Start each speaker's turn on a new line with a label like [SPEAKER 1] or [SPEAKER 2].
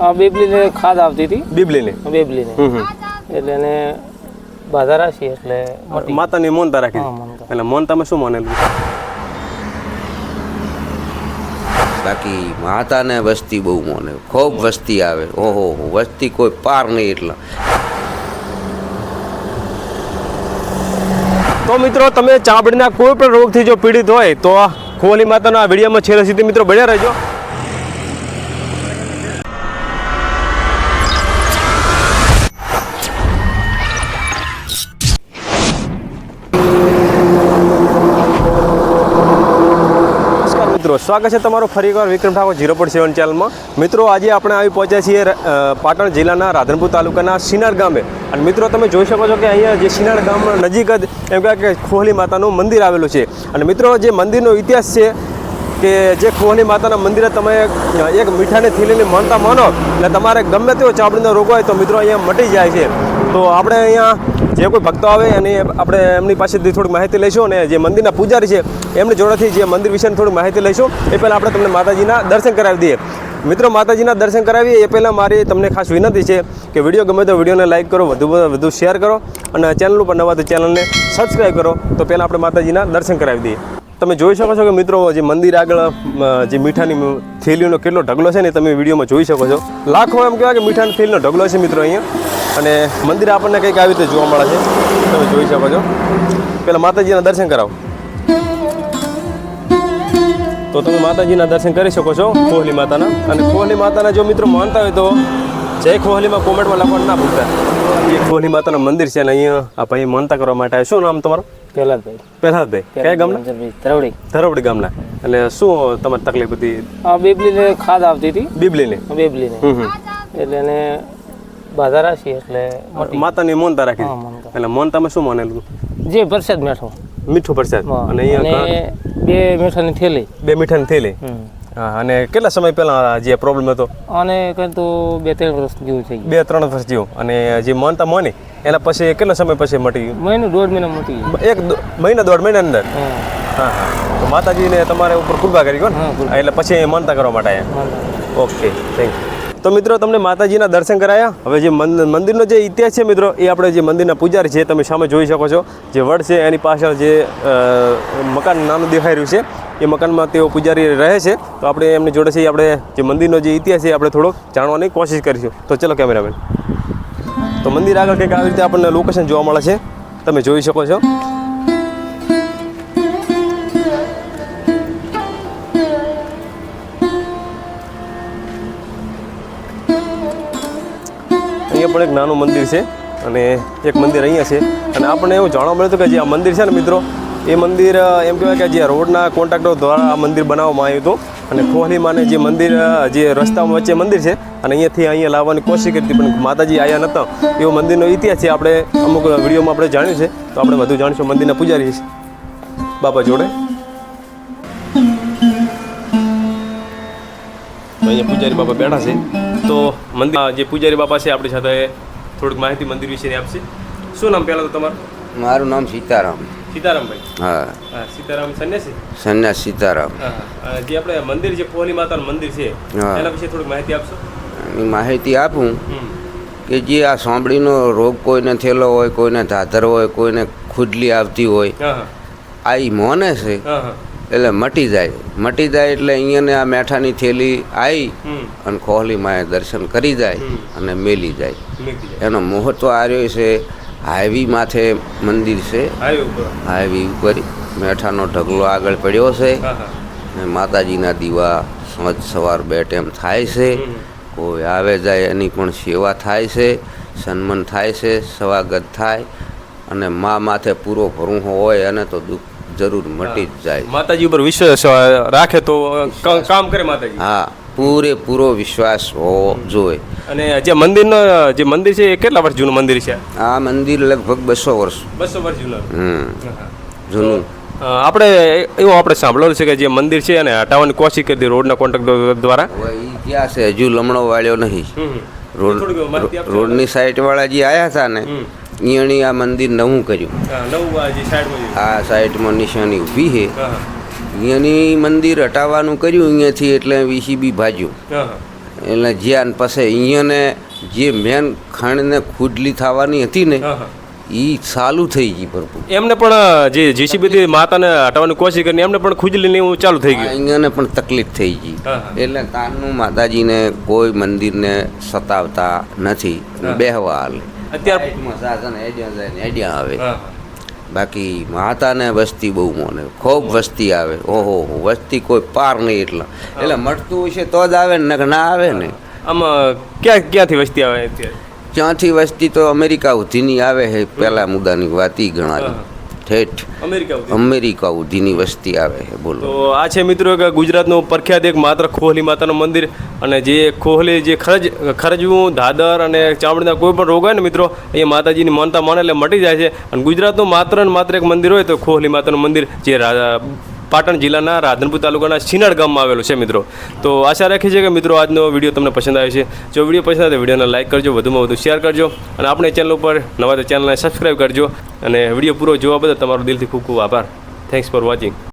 [SPEAKER 1] આ બેબલીને ખાદ આવતી હતી.
[SPEAKER 2] બીબલીને
[SPEAKER 1] એટલે એને બાધા રાખી એટલે
[SPEAKER 2] માતાની મોનતા રાખી. એટલે મોનતામાં શું માનેલું?
[SPEAKER 3] બાકી માતાને વસ્તી બહુ માને, ખૂબ વસ્તી આવે. ઓહો, વસ્તી કોઈ પાર નહીં. એટલે
[SPEAKER 2] તો મિત્રો, તમે ચામડીના કોઈ પણ રોગથી જો પીડિત હોય તો આ ખોવાલી માતાના વિડીયોમાં છેલ્લે સુધી મિત્રો બન્યા રહેજો. મિત્રો, સ્વાગત છે તમારું ફરી એકવાર વિક્રમ ઠાકોર 0.7 ચેનલમાં. મિત્રો, આજે આપણે આવી પહોંચ્યા છીએ પાટણ જિલ્લાના રાધનપુર તાલુકાના સિનાર ગામે. અને મિત્રો, તમે જોઈ શકો છો કે અહીંયા જે સિનાર ગામ નજીક જ એમ કહેવાય કે ખોવાલી માતાનું મંદિર આવેલું છે. અને મિત્રો, જે મંદિરનો ઇતિહાસ છે કે જે ખોવાલી માતાના મંદિરે તમે એક મીઠાની થેલીની માનતા માનો એટલે તમારે ગમે તેવો ચામડીનો રોગ હોય તો મિત્રો અહીંયા મટી જાય છે. તો આપણે અહીંયા જે કોઈ ભક્તો આવે અને આપણે એમની પાસેથી થોડીક માહિતી લઈશું અને જે મંદિરના પૂજારી છે એમની જોડેથી જે મંદિર વિશેની થોડીક માહિતી લઈશું. એ પહેલાં આપણે તમને માતાજીના દર્શન કરાવી દઈએ. મિત્રો, માતાજીના દર્શન કરાવીએ એ પહેલાં મારી તમને ખાસ વિનંતી છે કે વિડીયો ગમે તો વિડીયોને લાઇક કરો, વધુ શેર કરો અને ચેનલ ઉપર નવા તો ચેનલને સબસ્ક્રાઈબ કરો. તો પહેલાં આપણે માતાજીના દર્શન કરાવી દઈએ. તમે જોઈ શકો છો કે મિત્રો, જે મંદિર આગળ જે મીઠાની થેલીનો કેટલો ઢગલો છે ને તમે વિડીયોમાં જોઈ શકો છો. લાખો એમ કહેવાય કે મીઠાની થેલીનો ઢગલો છે મિત્રો અહીંયા. અને મંદિર આપણને કંઈક આવી રીતે જોવા મળે છે, તમે જોઈ શકો છો. પહેલાં માતાજીના દર્શન કરાવો. તો તમે માતાજીના દર્શન કરી શકો છો ખોવાલી માતાના. અને ખોવાલી માતાના જો મિત્રો માનતા હોય તો જય ખોવાલીમાં કોમેન્ટમાં લખવાનું ના ભૂલતા. એ ખોવાલી માતાનું મંદિર છે અને અહીંયા આ ભાઈ માનતા કરવા માટે આવે. શું નામ તમારું? પહેલાદભાઈ. કયા ગામના? ધરવડી ગામના. એટલે શું તમારી તકલીફ હતી?
[SPEAKER 1] આ બેબલીને ખાદ આવતી હતી.
[SPEAKER 2] બીબલીને
[SPEAKER 1] એટલે એને બાધા રાખી એટલે
[SPEAKER 2] માતાની મોનતા રાખી. એટલે મોનતામાં શું માનેલું?
[SPEAKER 1] જે પ્રસાદ
[SPEAKER 2] મીઠું પ્રસાદ. અને અહીંયા
[SPEAKER 1] બે મીઠાની થેલી.
[SPEAKER 2] હા. અને કેટલા સમય પહેલા જે પ્રોબ્લેમ હતો?
[SPEAKER 1] અને કઈ તો 2-3 વર્ષ જેવું થઈ ગયું.
[SPEAKER 2] 2-3 વર્ષ જેવું. અને જે માનતા માની એના પછી કેટલા સમય પછી મટી ગયું?
[SPEAKER 1] મહિનો 1.5 મહિના મટી ગયું.
[SPEAKER 2] 1 મહિના 1.5 મહિના અંદર. હા. તો માતાજીને તમારે ઉપર કૃપા કરી ને એટલે પછી માનતા કરવા માટે આવ્યા. Okay, thank you. તો મિત્રો, તમને માતાજીના દર્શન કરાયા. હવે જે મંદિરનો જે ઇતિહાસ છે મિત્રો, એ આપણે જે મંદિરના પૂજારી છે તમે સામે જોઈ શકો છો. જે વડ છે એની પાછળ જે મકાન નાનું દેખાઈ રહ્યું છે એ મકાનમાં તેઓ પૂજારી રહે છે. તો આપણે એમની જોડે છે આપણે જે મંદિરનો જે ઇતિહાસ છે આપણે થોડોક જાણવાની કોશિશ કરીશું. તો ચલો કેમેરામેન. તો મંદિર આગળ કંઈક આવી રીતે આપણને લોકેશન જોવા મળે છે, તમે જોઈ શકો છો. અહીંયા પણ એક નાનું મંદિર છે અને એક મંદિર અહીંયા છે. અને આપણને એવું જાણવા મળ્યું હતું કે જે આ મંદિર છે ને મિત્રો, એ મંદિર એમ કહેવાય કે જે રોડના કોન્ટ્રાક્ટર દ્વારા આ મંદિર બનાવવામાં આવ્યું હતું. અને ખોવાલીમાને જે મંદિર જે રસ્તામાં વચ્ચે મંદિર છે અને અહીંયા લાવવાની કોશિશ કરી હતી પણ માતાજી આવ્યા નહોતા. એવો મંદિરનો ઇતિહાસ છે, આપણે અમુક વિડીયોમાં આપણે જાણ્યું છે. તો આપણે વધુ જાણીશું મંદિરના પૂજારી બાપા જોડે. અહીંયા પૂજારી બાપા બેઠા છે. તો મંદિર જે પૂજારી બાપા છે આપણી સાથે થોડીક માહિતી મંદિર વિશેની આપશે. શું નામ પહેલાં તો તમારું?
[SPEAKER 3] મારું નામ સીતારામ.
[SPEAKER 2] સીતારામભાઈ.
[SPEAKER 3] હા.
[SPEAKER 2] સીતારામ સન્યાસી.
[SPEAKER 3] સીતારામ.
[SPEAKER 2] જે આપણે મંદિર જે ખોવાલી માતાનું મંદિર છે એના વિશે થોડીક માહિતી આપશો?
[SPEAKER 3] માહિતી આપું કે જે આ સાંભળીનો રોગ કોઈને થયેલો હોય, કોઈને ધાધર હોય, કોઈને ખુજલી આવતી હોય, આ ઈ મોને છે એટલે મટી જાય એટલે અહીંયાને આ મેઠાની થેલી આવી અને ખોવાલી માએ દર્શન કરી જાય અને મેલી જાય. એનો મહત્વ આર્યો છે. હાઈવી માથે મંદિર છે, હાઈવી ઉપર મેઠાનો ઢગલો આગળ પડ્યો છે. માતાજીના દીવા સાંજ સવાર 2 ટાઈમ થાય છે. કોઈ આવે જાય એની પણ સેવા થાય છે, સન્માન થાય છે, સ્વાગત થાય. અને મા માથે પૂરો ભરું હોય અને તો દુઃખ જરૂર મટી જ જાય.
[SPEAKER 2] માતાજી ઉપર વિશ્વાસ રાખે તો કામ કરે માતાજી.
[SPEAKER 3] હા, પૂરેપૂરો વિશ્વાસ હોવો જોઈએ.
[SPEAKER 2] અને જે મંદિર છે એ કેટલા વર્ષ જૂનું મંદિર છે?
[SPEAKER 3] આ મંદિર લગભગ 200 વર્ષ.
[SPEAKER 2] 200 વર્ષ
[SPEAKER 3] જૂનું.
[SPEAKER 2] આપણે સાંભળેલું છે કે જે મંદિર છે એને હટાવવાની કોશિશ કરી રોડના કોન્ટ્રાક્ટર દ્વારા.
[SPEAKER 3] ક્યાં છે, હજુ લમણો વાળ્યો નહીં. રોડની સાઈડ વાળા જે આવ્યા હતા ને અહીંયાની આ મંદિર નવું કર્યું. આ સાઈડમાં નિશાની ઊભી છે. અહીંયાની મંદિર હટાવવાનું કર્યું અહીંયાથી એટલે વીસીબી ભાજ્યું. એટલે જ્યાં પછી અહીંયાને જે મેન ખાંડને ખુડલી થવાની હતી ને એ ચાલુ થઈ ગઈ ભરપૂર.
[SPEAKER 2] એમને પણ જે જીસીબીથી માતાને હટાવવાની કોશિશ કરી એમને પણ ખુજલીને એવું ચાલુ થઈ ગયું.
[SPEAKER 3] અહીંયાને પણ તકલીફ થઈ ગઈ. એટલે તારનું માતાજીને કોઈ મંદિરને સતાવતા નથી, બેહવા હાલે.
[SPEAKER 2] અત્યારે
[SPEAKER 3] શાસન હેડ્યા આવે. બાકી માતાને વસ્તી બહુ મોને, ખૂબ વસ્તી આવે. ઓહો વસ્તી કોઈ પાર નહીં. એટલે મળતું હશે તો જ આવે ને, ના આવે ને.
[SPEAKER 2] આમાં ક્યાંથી વસ્તી આવે અત્યારે?
[SPEAKER 3] ત્યાંથી વસ્તી તો અમેરિકા સુધીની આવે છે. પહેલા મુદ્દાની વાત ઈ ગણાવી. ઠેઠ અમેરિકા સુધીની વસ્તી આવે છે. બોલો.
[SPEAKER 2] તો આ છે મિત્રો કે ગુજરાતનું પ્રખ્યાત એક માત્ર ખોહલી માતાનું મંદિર. અને જે ખોહલી જે ખરજવું, દાદર અને ચામડીના કોઈ પણ રોગ હોય ને મિત્રો, એ માતાજીની માનતા માને એટલે મટી જાય છે. અને ગુજરાતનું માત્ર ને માત્ર એક મંદિર હોય તો ખોહલી માતાનું મંદિર, જે પાટણ જિલ્લાના રાધનપુર તાલુકાના શિનાળ ગામમાં આવેલું છે મિત્રો. તો આશા રાખીએ છીએ કે મિત્રો આજનો વિડીયો તમને પસંદ આવ્યો છે. જો વિડીયો પસંદ આવે તો વિડીયોને લાઇક કરજો, વધુમાં વધુ શેર કરજો. અને આપણે ચેનલ ઉપર નવા તો ચેનલને સબસ્ક્રાઈબ કરજો. અને વિડીયો પૂરો જોવા બદલ તમારો દિલથી ખૂબ ખૂબ આભાર. Thanks for watching.